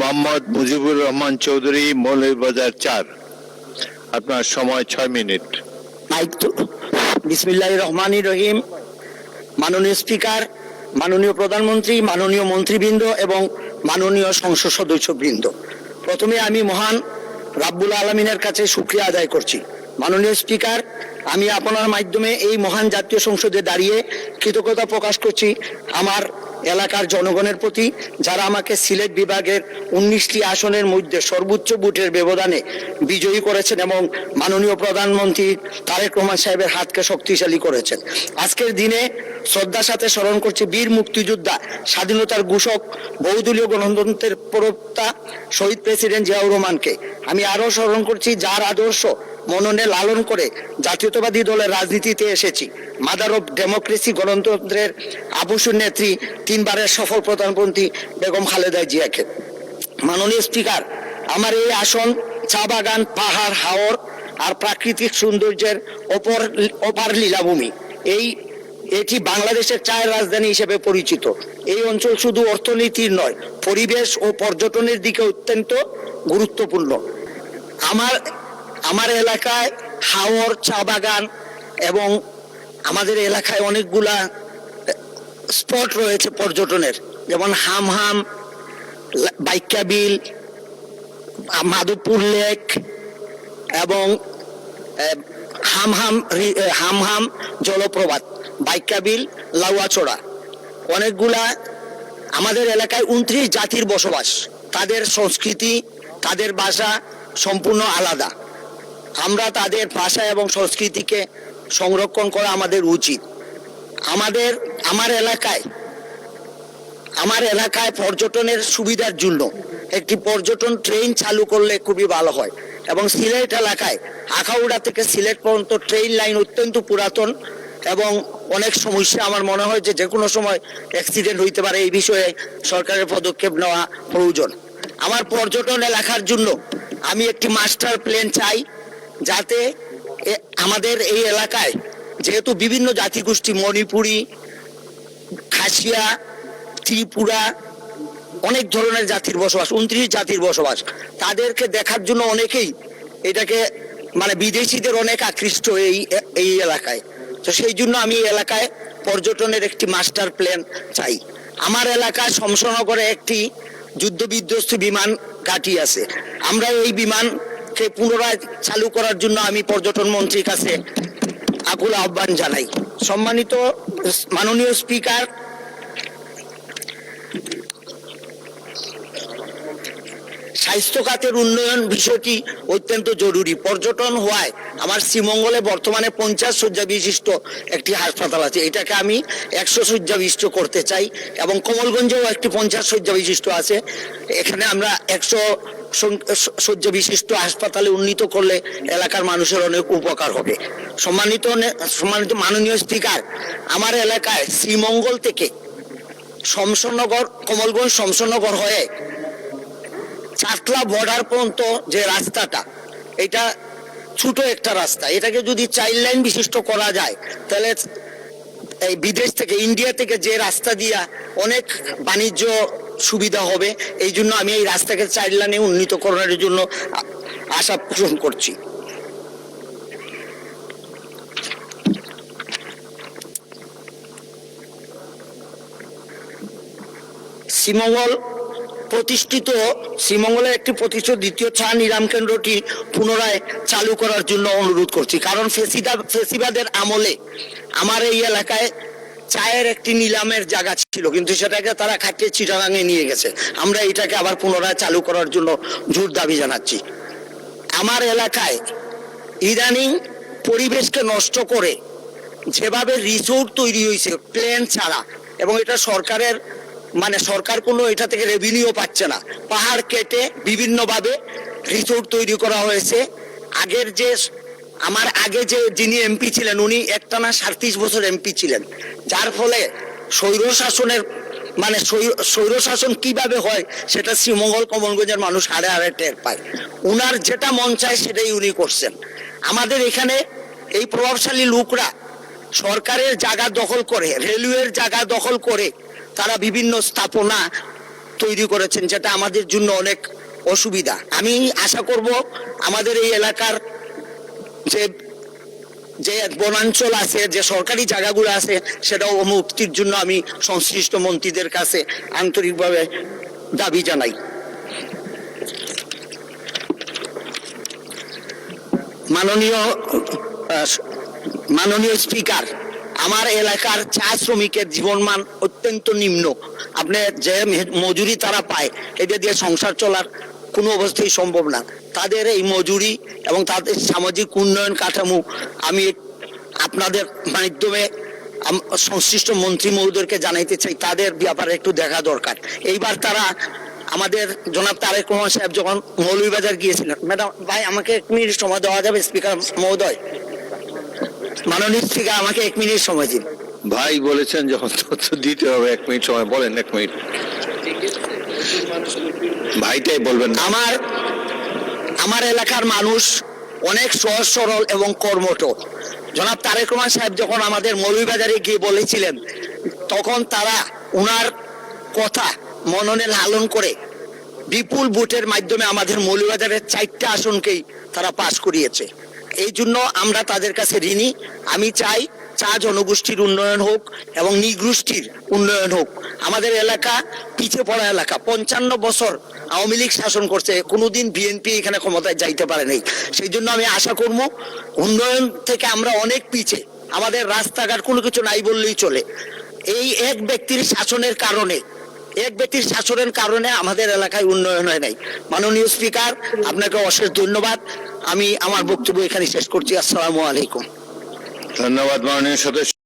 মোহাম্মদ মুজিবুর রহমান চৌধুরী, মৌলভীবাজার 4। আপনার সময় 6 মিনিট। বিসমিল্লাহির রহমানির রহিম। মাননীয় স্পিকার, মাননীয় প্রধানমন্ত্রী, মাননীয় মন্ত্রীবৃন্দ এবং মাননীয় সংসদ সদস্যবৃন্দ, প্রথমে আমি মহান রাব্বুল আলামিনের কাছে শুকরিয়া আদায় করছি। মাননীয় স্পিকার, আমি আপনার মাধ্যমে এই মহান জাতীয় সংসদে দাঁড়িয়ে কৃতজ্ঞতা প্রকাশ করছি আমার এলাকার জনগণের প্রতি, যারা আমাকে সিলেট বিভাগের 19টি আসনের মধ্যে সর্বোচ্চ ভোটের ব্যবধানে বিজয়ী করেছেন এবং মাননীয় প্রধানমন্ত্রী তারেক রহমান সাহেবের হাতকে শক্তিশালী করেছেন। আজকের দিনে শ্রদ্ধার সাথে স্মরণ করছি বীর মুক্তিযোদ্ধা, স্বাধীনতার ঘোষক, বহুদলীয় গণতন্ত্রের প্রবক্তা শহীদ প্রেসিডেন্ট জিয়াউর রহমানকে। আমি আরও স্মরণ করছি যার আদর্শ মননে লালন করে জাতীয়তাবাদী দলের রাজনীতিতে এসেছি, মাদার অফ ডেমোক্রেসি, গণতন্ত্রের আবশ্যক নেত্রী, 3 বারের সফল প্রধানমন্ত্রী বেগম খালেদা জিয়াকে। মাননীয় স্পিকার, আমার এই আসন চা বাগান, পাহাড়, হাওর আর প্রাকৃতিক সৌন্দর্যের অপার লীলাভূমি। এটি বাংলাদেশের চায়ের রাজধানী হিসেবে পরিচিত। এই অঞ্চল শুধু অর্থনীতির নয়, পরিবেশ ও পর্যটনের দিকে অত্যন্ত গুরুত্বপূর্ণ। আমার এলাকায় হাওর, চা বাগান এবং আমাদের এলাকায় অনেকগুলা স্পট রয়েছে পর্যটনের, যেমন হামহাম, বাইকা বিল, মাধবপুর লেক এবং হামহাম জলপ্রপাত, বাইকা বিল, লাউয়াছড়া। অনেকগুলা আমাদের এলাকায় 29 জাতির বসবাস। তাদের সংস্কৃতি, তাদের ভাষা সম্পূর্ণ আলাদা। আমরা তাদের ভাষা এবং সংস্কৃতিকে সংরক্ষণ করা আমাদের উচিত। আমার এলাকায় পর্যটনের সুবিধার জন্য একটি পর্যটন ট্রেন চালু করলে খুবই ভালো হয়। এবং সিলেট এলাকায় আখাউড়া থেকে সিলেট পর্যন্ত ট্রেন লাইন অত্যন্ত পুরাতন এবং অনেক সমস্যা। আমার মনে হয় যে কোনো সময় অ্যাক্সিডেন্ট হইতে পারে, এই বিষয়ে সরকারের পদক্ষেপ নেওয়া প্রয়োজন। আমার পর্যটন এলাকার জন্য আমি একটি মাস্টার প্ল্যান চাই, যাতে আমাদের এই এলাকায় যেহেতু বিভিন্ন জাতিগোষ্ঠী, মণিপুরি, খাসিয়া, ত্রিপুরা, অনেক ধরনের জাতির বসবাস, 29 জাতির বসবাস, তাদেরকে দেখার জন্য অনেকেই এটাকে বিদেশিদের অনেক আকৃষ্ট এই এলাকায়। তো সেই জন্য আমি এই এলাকায় পর্যটনের একটি মাস্টার প্ল্যান চাই। আমার এলাকায় শমশনগরে একটি যুদ্ধ বিধ্বস্ত বিমান ঘাঁটি আছে। আমরা এই বিমানকে পুনরায় চালু করার জন্য আমি পর্যটন মন্ত্রীর কাছে আকুল আহ্বান জানাই। সম্মানিত মাননীয় স্পিকার, স্বাস্থ্য খাতের উন্নয়ন বিষয়টি অত্যন্ত জরুরি। পর্যটন হওয়ায় আমার শ্রীমঙ্গলে বর্তমানে 50 শয্যা বিশিষ্ট একটি হাসপাতাল আছে, এটাকে আমি 100 শয্যা বিশিষ্ট করতে চাই। এবং কমলগঞ্জেও একটি 50 শয্যা বিশিষ্ট আছে, এখানে আমরা 100 শয্যা বিশিষ্ট হাসপাতালে উন্নীত করলে এলাকার মানুষের অনেক উপকার হবে। সম্মানিত মাননীয় স্পিকার, আমার এলাকায় শ্রীমঙ্গল থেকে শমশনগর, কমলগঞ্জ শমশনগর হয়ে চাটলা বর্ডার পর্যন্ত যে রাস্তাটা, এটা ছোট একটা রাস্তা, এটাকে যদি 4 লাইন বিশিষ্ট করা যায় তাহলে এই বিদেশ থেকে, ইন্ডিয়া থেকে যে রাস্তা দিয়া অনেক বাণিজ্য সুবিধা হবে। এই জন্য আমি এই রাস্তাকে 4 লাইনে উন্নীত করার জন্য আশা পোষণ করছি। শ্রীমঙ্গলের একটি প্রতিষ্ঠিত দ্বিতীয় চা নিলাম কেন্দ্রটি পুনরায় চালু করার জন্য অনুরোধ করছি। কারণ ফেসিবাদের আমলে আমার এই এলাকায় চায়ের একটি নিলামের জায়গা ছিল, কিন্তু সেটাকে তারা খাটিয়ে চিটাগাঙে নিয়ে গেছে। আমরা এটাকে আবার পুনরায় চালু করার জন্য জোর দাবি জানাচ্ছি। আমার এলাকায় ইদানিং পরিবেশকে নষ্ট করে যেভাবে রিসোর্ট তৈরি হয়েছে প্ল্যান ছাড়া, এবং এটা সরকার কোনো এটা থেকে রেভিনিউ পাচ্ছে না, পাহাড় কেটে বিভিন্নভাবে রিসোর্ট তৈরি করা হয়েছে। আগে যে যিনি এমপি ছিলেন, উনি একটানা 37 বছর এমপি ছিলেন, যার ফলে স্বৈরশাসন কিভাবে হয় সেটা শ্রীমঙ্গল, কমলগঞ্জের মানুষ হাড়ে হাড়ে টের পায়। উনার যেটা মন চায় সেটাই উনি করছেন। আমাদের এখানে এই প্রভাবশালী লোকরা সরকারের জায়গা দখল করে, রেলওয়ের জায়গা দখল করে তারা বিভিন্ন স্থাপনা তৈরি করেছেন, যেটা আমাদের জন্য অনেক অসুবিধা। আমি আশা করব আমাদের এই এলাকার যে যে বনাঞ্চল আছে, যে সরকারি জায়গাগুলো আছে, সেটাও মুক্তির জন্য আমি সংশ্লিষ্ট মন্ত্রীদের কাছে আন্তরিকভাবে দাবি জানাই। মাননীয় স্পিকার, আমার এলাকার চা শ্রমিকের জীবনমান অত্যন্ত নিম্ন। আপনি যে মজুরি তারা পায়, এটা দিয়ে সংসার চলার কোনো অবস্থায় সম্ভব না। তাদের এই মজুরি এবং তাদের সামাজিক উন্নয়ন কাঠামো আমি আপনাদের মাধ্যমে সংশ্লিষ্ট মন্ত্রী মহোদয়কে জানাইতে চাই, তাদের ব্যাপারে একটু দেখা দরকার। এইবার তারা আমাদের জনাব তারেক রহমান সাহেব যখন মৌলভীবাজার গিয়েছিলেন, ম্যাডাম ভাই আমাকে 1 মিনিট সময় দেওয়া যাবে? স্পিকার মহোদয়, মাননীয় স্পিকার আমাকে 1 মিনিট সময় দিন। ভাই বলেছেন যখন তথ্য দিতে হবে 1 মিনিট সময়, বলেন 1 মিনিট। ভাইটাই বলবেন না। আমার এলাকার মানুষ অনেক সহজ সরল এবং কর্মঠ। জনাব তারেক রহমান সাহেব যখন আমাদের মৌলভীবাজারে গিয়ে বলেছিলেন, তখন তারা ওনার কথা মননে লালন করে বিপুল ভোটের মাধ্যমে আমাদের মৌলভীবাজারের 4টা আসনকেই তারা পাশ করিয়েছে। এই জন্য আমরা তাদের কাছে ঋণী। আমি চাই চা জনগোষ্ঠীর উন্নয়ন হোক এবং নিগোষ্ঠীর উন্নয়ন হোক। আমাদের এলাকা পিছিয়ে পড়া এলাকা, 55 বছর আওয়ামী লীগ শাসন করছে, কোনোদিন বিএনপি এখানে ক্ষমতায় যাইতে পারে নাই। সেই জন্য আমি আশা করব, উন্নয়ন থেকে আমরা অনেক পিছিয়ে, আমাদের রাস্তাঘাট কোনো কিছু নাই বললেই চলে। এই এক ব্যক্তির শাসনের কারণে আমাদের এলাকায় উন্নয়ন হয় নাই। মাননীয় স্পিকার, আপনাকে অশেষ ধন্যবাদ। আমি আমার বক্তব্য এখানে শেষ করছি। আসসালামু আলাইকুম। ধন্যবাদ মাননীয় সদস্য।